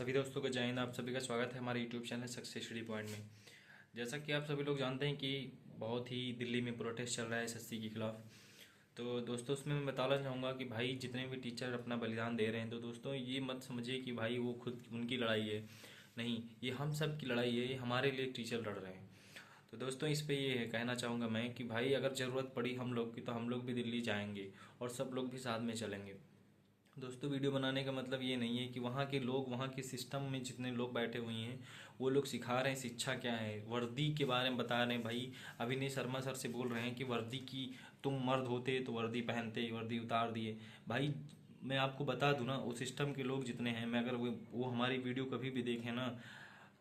सभी दोस्तों को जय हिंद। आप सभी का स्वागत है हमारे YouTube channel success study point में। जैसा कि आप सभी लोग जानते हैं कि बहुत ही दिल्ली में प्रोटेस्ट चल रहा है एसएससी के खिलाफ। तो दोस्तों उसमें मैं बताना चाहूँगा कि भाई जितने भी टीचर अपना बलिदान दे रहे हैं तो दोस्तों ये मत समझिए कि भाई वो खुद उनकी लड़ाई है। नहीं, ये हम सब की लड़ाई है, ये हमारे लिए टीचर लड़ रहे हैं। तो दोस्तों इस पे ये है कहना चाहूँगा मैं कि भाई अगर ज़रूरत पड़ी हम लोग की तो हम लोग भी दिल्ली जाएंगे और सब लोग भी साथ में चलेंगे। दोस्तों वीडियो बनाने का मतलब ये नहीं है कि वहाँ के लोग, वहाँ के सिस्टम में जितने लोग बैठे हुए हैं वो लोग सिखा रहे हैं शिक्षा क्या है, वर्दी के बारे में बता रहे हैं। भाई अभिनय शर्मा सर से बोल रहे हैं कि वर्दी की, तुम मर्द होते तो वर्दी पहनते, वर्दी उतार दिए। भाई मैं आपको बता दूं ना, उस सिस्टम के लोग जितने हैं, मैं अगर वो हमारी वीडियो कभी भी देखें ना,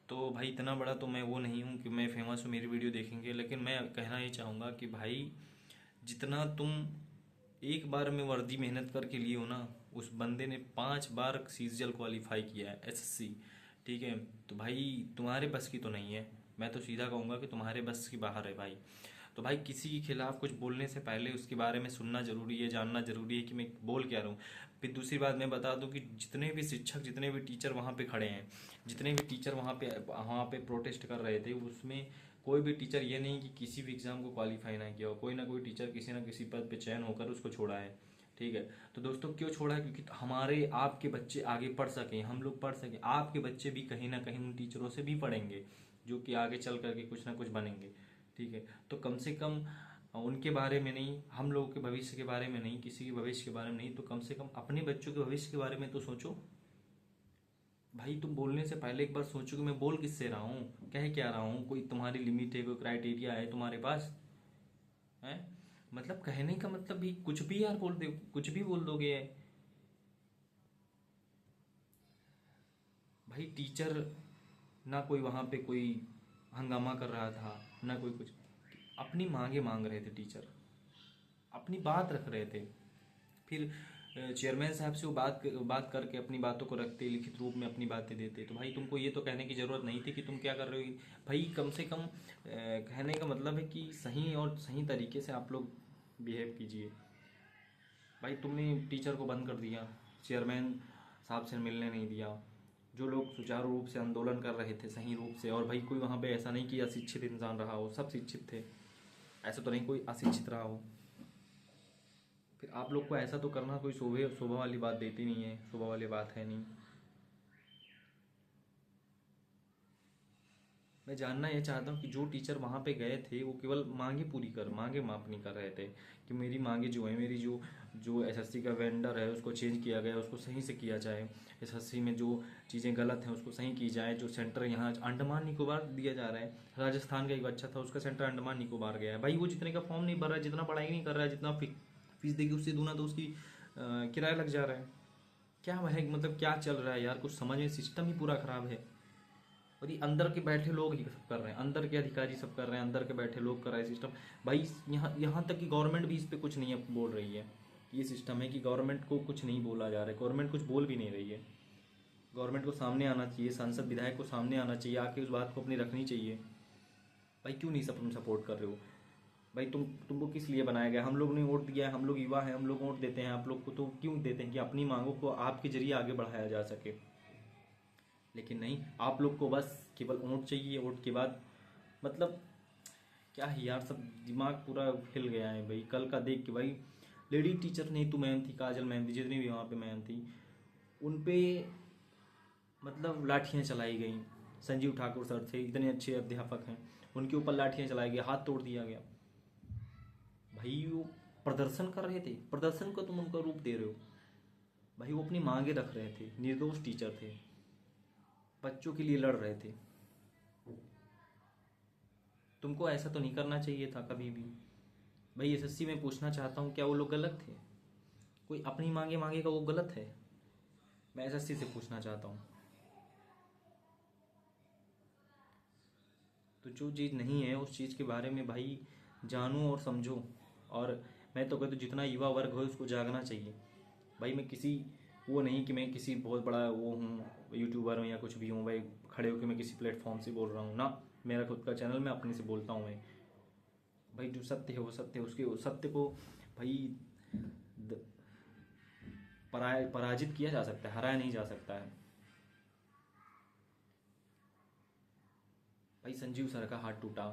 तो भाई इतना बड़ा तो मैं वो नहीं हूँ कि मैं फेमस हूँ मेरी वीडियो देखेंगे। लेकिन मैं कहना ये चाहूँगा कि भाई जितना तुम एक बार में वर्दी मेहनत करके लिए हो ना, उस बंदे ने 5 बार सीजीएल क्वालिफाई किया है एसएससी। ठीक है, तो भाई तुम्हारे बस की तो नहीं है। मैं तो सीधा कहूँगा कि तुम्हारे बस की बाहर है भाई। तो भाई किसी के खिलाफ कुछ बोलने से पहले उसके बारे में सुनना जरूरी है, जानना जरूरी है कि मैं बोल क्या रहा हूँ। फिर दूसरी बात मैं बता दूं कि जितने भी शिक्षक, जितने भी टीचर वहाँ पे खड़े हैं, जितने भी टीचर वहाँ पे प्रोटेस्ट कर रहे थे, उसमें कोई भी टीचर ये नहीं कि किसी भी एग्जाम को क्वालिफाई ना किया हो। कोई ना कोई टीचर किसी ना किसी पद पे चयन होकर उसको छोड़ा है। ठीक है, तो दोस्तों क्यों छोड़ा है? क्योंकि हमारे आपके बच्चे आगे पढ़ सकें, हम लोग पढ़ सकें, आपके बच्चे भी कहीं ना कहीं उन टीचरों से भी पढ़ेंगे जो कि आगे चल करके कुछ ना कुछ बनेंगे। ठीक है, तो कम से कम उनके बारे में नहीं, हम लोगों के भविष्य के बारे में नहीं, किसी के भविष्य के बारे में नहीं, तो कम से कम अपने बच्चों के भविष्य के बारे में तो सोचो। भाई तुम बोलने से पहले एक बार सोचो कि मैं बोल किससे रहा हूँ, कह क्या रहा हूँ। कोई तुम्हारी लिमिट है, कोई क्राइटेरिया है तुम्हारे पास? है मतलब कहने का मतलब भी कुछ भी यार बोल दे, कुछ भी बोल दोगे। भाई टीचर ना कोई वहाँ पे कोई हंगामा कर रहा था, ना कोई कुछ, अपनी मांगे मांग रहे थे टीचर, अपनी बात रख रहे थे। फिर चेयरमैन साहब से वो बात करके अपनी बातों को रखते, लिखित रूप में अपनी बातें देते। तो भाई तुमको ये तो कहने की ज़रूरत नहीं थी कि तुम क्या कर रहे हो। भाई कम से कम कहने का मतलब है कि सही और सही तरीके से आप लोग बिहेव कीजिए। भाई तुमने टीचर को बंद कर दिया, चेयरमैन साहब से मिलने नहीं दिया। जो लोग सुचारू रूप से आंदोलन कर रहे थे सही रूप से, और भाई कोई वहाँ पे ऐसा नहीं कि अशिक्षित इंसान रहा हो, सब शिक्षित थे, ऐसा तो नहीं कोई अशिक्षित रहा हो। फिर आप लोग को ऐसा तो करना कोई शोभे शोभा वाली बात देती नहीं है, शोभा वाली बात है नहीं। मैं जानना ये चाहता हूँ कि जो टीचर वहाँ पे गए थे वो केवल मांगे पूरी कर, मांगे माफ नहीं कर रहे थे कि मेरी मांगे जो है, मेरी जो जो एसएससी का वेंडर है उसको चेंज किया गया, उसको सही से किया जाए। एसएससी में जो चीज़ें गलत हैं उसको सही की जाए। जो सेंटर यहाँ अंडमान निकोबार दिया जा रहा है, राजस्थान का एक बच्चा था, उसका सेंटर अंडमान निकोबार गया है। भाई वो जितने का फॉर्म नहीं भर रहा है, जितना पढ़ाई नहीं कर रहा है, जितना फीस देगी उससे दूना तो उसकी किराया लग जा रहा है। क्या है मतलब क्या चल रहा है यार, कुछ समझ में, सिस्टम ही पूरा खराब है। और ये अंदर के बैठे लोग ही सब कर रहे हैं, अंदर के अधिकारी सब कर रहे हैं, अंदर के बैठे लोग कर रहे हैं सिस्टम। भाई यहाँ यहाँ तक कि गवर्नमेंट भी इस पे कुछ नहीं बोल रही है। ये सिस्टम है कि गवर्नमेंट को कुछ नहीं बोला जा रहा है, गवर्नमेंट कुछ बोल भी नहीं रही है। गवर्नमेंट को सामने आना चाहिए, सांसद विधायक को सामने आना चाहिए, आके उस बात को अपनी रखनी चाहिए। भाई क्यों नहीं सब तुम सपोर्ट कर रहे हो? भाई तुमको किस लिए बनाया गया? हम लोग ने वोट दिया है, हम लोग युवा हैं, हम लोग वोट देते हैं आप लोग को, तो क्यों देते हैं कि अपनी मांगों को आपके जरिए आगे बढ़ाया जा सके। लेकिन नहीं, आप लोग को बस केवल वोट चाहिए, वोट के बाद मतलब क्या है यार, सब दिमाग पूरा हिल गया है भाई कल का देख के। भाई लेडी टीचर नहीं तो मैम थी, काजल मैम थी, जितनी भी वहाँ पे मैम थी, उन पे मतलब लाठियाँ चलाई गई। संजीव ठाकुर सर थे, इतने अच्छे अध्यापक हैं, उनके ऊपर लाठियाँ चलाई गई, हाथ तोड़ दिया गया। भाई वो प्रदर्शन कर रहे थे, प्रदर्शन को तुम उनका रूप दे रहे हो। भाई वो अपनी मांगे रख रहे थे, निर्दोष टीचर थे, बच्चों के लिए लड़ रहे थे। तुमको ऐसा तो नहीं करना चाहिए था कभी भी। भाई एसएससी में पूछना चाहता हूँ, क्या वो लोग गलत थे? कोई अपनी मांगे मांगेगा वो गलत है? मैं एसएससी से पूछना चाहता हूँ। तो जो चीज़ नहीं है उस चीज़ के बारे में भाई जानो और समझो। और मैं तो कहता हूँ जितना युवा वर्ग हो उसको जागना चाहिए। भाई मैं किसी वो नहीं कि मैं किसी बहुत बड़ा वो हूँ, यूट्यूबर हूँ या कुछ भी हूँ भाई खड़े होकर मैं किसी प्लेटफॉर्म से बोल रहा हूँ ना। मेरा खुद का चैनल, मैं अपने से बोलता हूँ मैं। भाई जो सत्य है वो सत्य है, उसके उस सत्य को भाई पराजित किया जा सकता है, हराया नहीं जा सकता है। भाई संजीव सर का हाथ टूटा,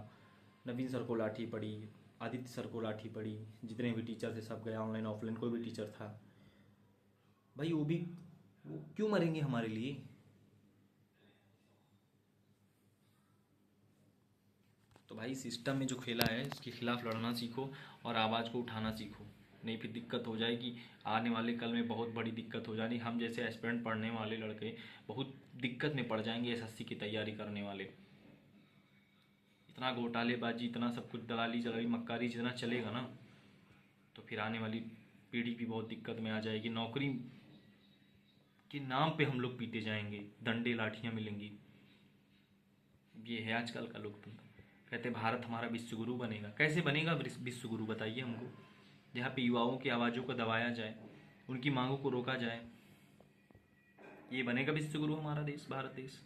नवीन सर को लाठी पड़ी, आदित्य सर को लाठी पड़ी, जितने भी टीचर थे सब गए, ऑनलाइन ऑफलाइन कोई भी टीचर था भाई, वो क्यों मरेंगे हमारे लिए? तो भाई सिस्टम में जो खेला है इसके खिलाफ लड़ना सीखो और आवाज़ को उठाना सीखो, नहीं फिर दिक्कत हो जाएगी। आने वाले कल में बहुत बड़ी दिक्कत हो जाएगी। हम जैसे एस्पिरेंट पढ़ने वाले लड़के बहुत दिक्कत में पड़ जाएंगे, एसएससी की तैयारी करने वाले। इतना घोटालेबाजी, इतना सब कुछ दलाली जलाली मक्कारी जितना चलेगा ना, तो फिर आने वाली पीढ़ी भी बहुत दिक्कत में आ जाएगी। नौकरी के नाम पे हम लोग पीटे जाएंगे, डंडे लाठियाँ मिलेंगी। ये है आजकल का लोकतंत्र। कहते भारत हमारा विश्वगुरु बनेगा। कैसे बनेगा विश्वगुरु, बताइए हमको। जहाँ पे युवाओं की आवाज़ों को दबाया जाए, उनकी मांगों को रोका जाए, ये बनेगा विश्वगुरु हमारा देश, भारत देश।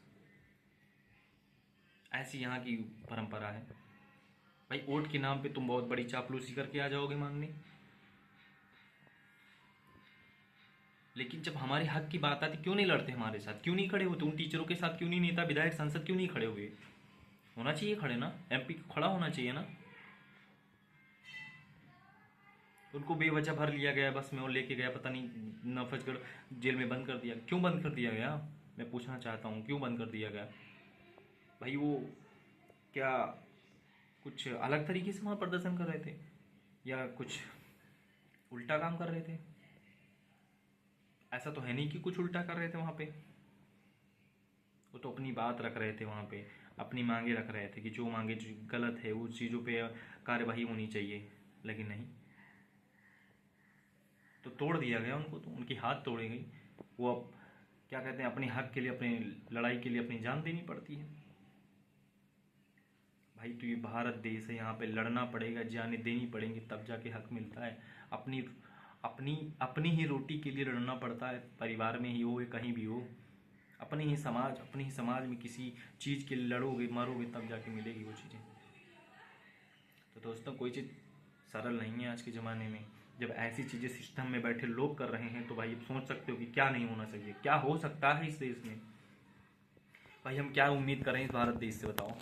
ऐसी यहाँ की परंपरा है भाई। वोट के नाम पे तुम बहुत बड़ी चापलूसी करके आ जाओगे मांगने, लेकिन जब हमारे हक की बात आती क्यों नहीं लड़ते हमारे साथ, क्यों नहीं खड़े होते? उन टीचरों के साथ क्यों नहीं नेता विधायक सांसद क्यों नहीं खड़े हुए? होना चाहिए खड़े ना, एमपी को खड़ा होना चाहिए ना। उनको बेवजह भर लिया गया बस में और लेके गया, पता नहीं नफजगढ़ जेल में बंद कर दिया। क्यों बंद कर दिया गया, मैं पूछना चाहता हूँ, क्यों बंद कर दिया गया भाई? वो क्या कुछ अलग तरीके से वहाँ प्रदर्शन कर रहे थे या कुछ उल्टा काम कर रहे थे? ऐसा तो है नहीं कि कुछ उल्टा कर रहे थे वहाँ पे। वो तो अपनी बात रख रहे थे वहाँ पे, अपनी मांगे रख रहे थे कि जो मांगे जो गलत है उस चीज़ों पे कार्यवाही होनी चाहिए, लेकिन नहीं, तो तोड़ दिया गया उनको, तो उनकी हाथ तोड़ी गई। वो अब क्या कहते हैं, अपने हक के लिए, अपनी लड़ाई के लिए अपनी जान देनी पड़ती है भाई। तो ये भारत देश है, यहाँ पे लड़ना पड़ेगा, जाने देनी पड़ेंगी, तब जाके हक मिलता है। अपनी अपनी अपनी ही रोटी के लिए लड़ना पड़ता है, परिवार में ही हो या कहीं भी हो। अपने ही समाज में किसी चीज़ के लिए लड़ोगे मरोगे तब जाके मिलेगी वो चीज़ें। तो दोस्तों कोई चीज़ सरल नहीं है आज के ज़माने में। जब ऐसी चीज़ें सिस्टम में बैठे लोग कर रहे हैं तो भाई आप सोच सकते हो कि क्या नहीं होना चाहिए, क्या हो सकता है इस देश में। भाई हम क्या उम्मीद करें इस भारत देश से, बताओ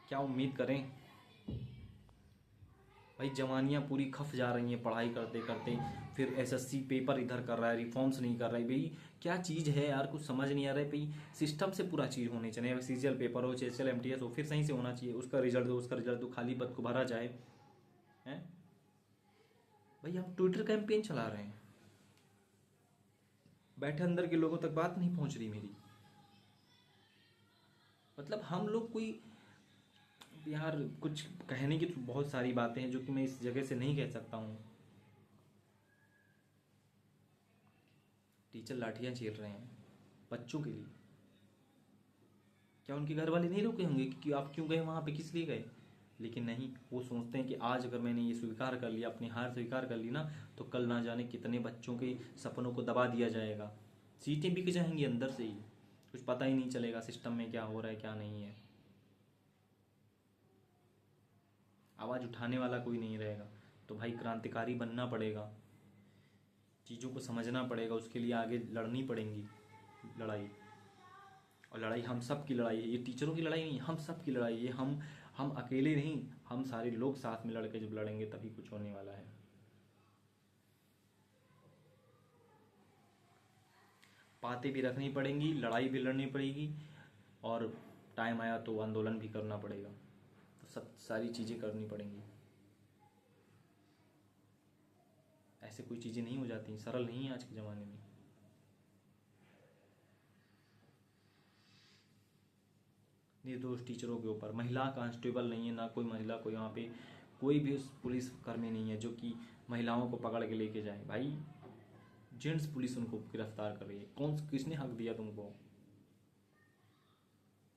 क्या उम्मीद करें भाई? जवानियाँ पूरी खफ जा रही हैं पढ़ाई करते करते, फिर एसएससी पेपर इधर कर रहा है, रिफॉर्म्स नहीं कर रहा है भाई। क्या चीज़ है यार, कुछ समझ नहीं आ रहा है भाई। सिस्टम से पूरा चीज़ होनी चाहिए। सीजीएल पेपर हो, चेसल एमटीएस हो, फिर सही से होना चाहिए। उसका रिजल्ट दो, उसका रिजल्ट दो, खाली पद को भरा जाए हैं भाई। हम ट्विटर कैंपेन चला रहे हैं, बैठे अंदर के लोगों तक बात नहीं पहुंच रही मेरी। मतलब हम लोग कोई यार, कुछ कहने की तो बहुत सारी बातें हैं जो कि मैं इस जगह से नहीं कह सकता हूँ। टीचर लाठियाँ झेल रहे हैं बच्चों के लिए, क्या उनके घर वाले नहीं रोके होंगे कि आप क्यों गए वहाँ पे, किस लिए गए? लेकिन नहीं, वो सोचते हैं कि आज अगर मैंने ये स्वीकार कर लिया, अपनी हार स्वीकार कर ली ना, तो कल ना जाने कितने बच्चों के सपनों को दबा दिया जाएगा। सीटें बिक जाएंगी अंदर से ही, कुछ पता ही नहीं चलेगा सिस्टम में क्या हो रहा है क्या नहीं है। आवाज़ उठाने वाला कोई नहीं रहेगा। तो भाई क्रांतिकारी बनना पड़ेगा, चीज़ों को समझना पड़ेगा, उसके लिए आगे लड़नी पड़ेंगी लड़ाई। और लड़ाई हम सब की लड़ाई है, ये टीचरों की लड़ाई नहीं, हम सब की लड़ाई है। हम अकेले नहीं, हम सारे लोग साथ में लड़के जब लड़ेंगे तभी कुछ होने वाला है। बातें भी रखनी पड़ेंगी, लड़ाई भी लड़नी पड़ेगी, और टाइम आया तो आंदोलन भी करना पड़ेगा। तो सब सारी चीज़ें करनी पड़ेंगी। ऐसे कोई चीज़ें नहीं हो जाती, सरल नहीं है आज के ज़माने में। निर्दोष टीचरों के ऊपर, महिला कांस्टेबल नहीं है, ना कोई महिला, कोई वहाँ पे कोई भी उस पुलिस कर्मी नहीं है जो कि महिलाओं को पकड़ के लेके जाए। भाई जेंट्स पुलिस उनको गिरफ्तार कर रही है, किसने हक दिया तुमको?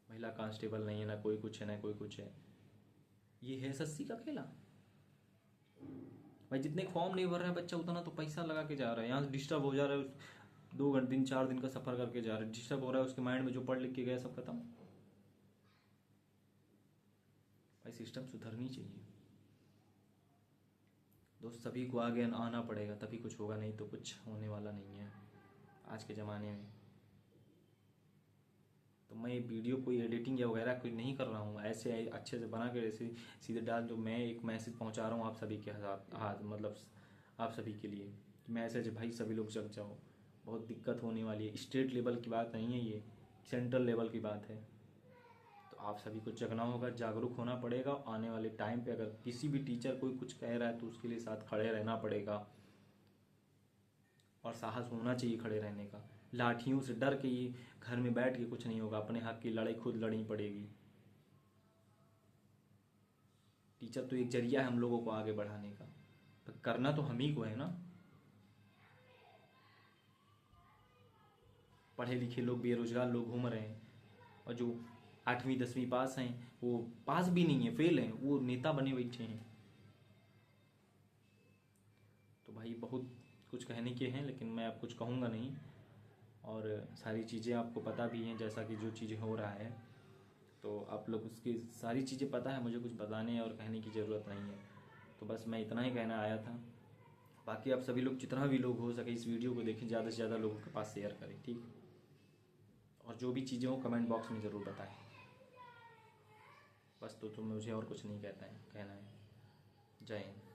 महिला कांस्टेबल नहीं है, ना कोई कुछ है, ना कोई कुछ है। ये है एसएससी का खेला भाई। जितने फॉर्म नहीं भर रहा है बच्चा, उतना तो पैसा लगा के जा रहा है, यहाँ से डिस्टर्ब हो जा रहा है, 2 दिन 4 दिन का सफ़र करके जा रहा है, डिस्टर्ब हो रहा है, उसके माइंड में जो पढ़ लिख के गया सब खत्म। भाई सिस्टम सुधरनी चाहिए दोस्त, सभी को आगे आना पड़ेगा तभी कुछ होगा, नहीं तो कुछ होने वाला नहीं है आज के ज़माने में। तो मैं मैं वीडियो कोई एडिटिंग या वगैरह कोई नहीं कर रहा हूँ, ऐसे अच्छे से बना के ऐसे सीधे डाल दो। मैं एक मैसेज पहुँचा रहा हूँ आप सभी के हाथ मतलब आप सभी के लिए, मैसेज भाई सभी लोग जग जाओ, बहुत दिक्कत होने वाली है। स्टेट लेवल की बात नहीं है ये, सेंट्रल लेवल की बात है। तो आप सभी को जगना होगा, जागरूक होना पड़ेगा। आने वाले टाइम पे अगर किसी भी टीचर कोई कुछ कह रहा है तो उसके लिए साथ खड़े रहना पड़ेगा, और साहस होना चाहिए खड़े रहने का। लाठियों से डर के ये घर में बैठ के कुछ नहीं होगा, अपने हक की लड़ाई खुद लड़नी पड़ेगी। टीचर तो एक जरिया है हम लोगों को आगे बढ़ाने का, पर करना तो हम ही को है ना। पढ़े लिखे लोग, बेरोजगार लोग घूम रहे हैं, और जो 8वीं 10वीं पास हैं वो पास भी नहीं है, फेल हैं, वो नेता बने बैठे हैं। तो भाई बहुत कुछ कहने के हैं, लेकिन मैं अब कुछ कहूँगा नहीं। और सारी चीज़ें आपको पता भी हैं, जैसा कि जो चीज़ें हो रहा है तो आप लोग उसकी सारी चीज़ें पता है, मुझे कुछ बताने और कहने की ज़रूरत नहीं है। तो बस मैं इतना ही कहना आया था। बाकी आप सभी लोग जितना भी लोग हो सके इस वीडियो को देखें, ज़्यादा से ज़्यादा लोगों के पास शेयर करें, ठीक। और जो भी चीज़ें हो कमेंट बॉक्स में ज़रूर बताएं। बस तो मुझे और कुछ नहीं कहना है। जय हिंद।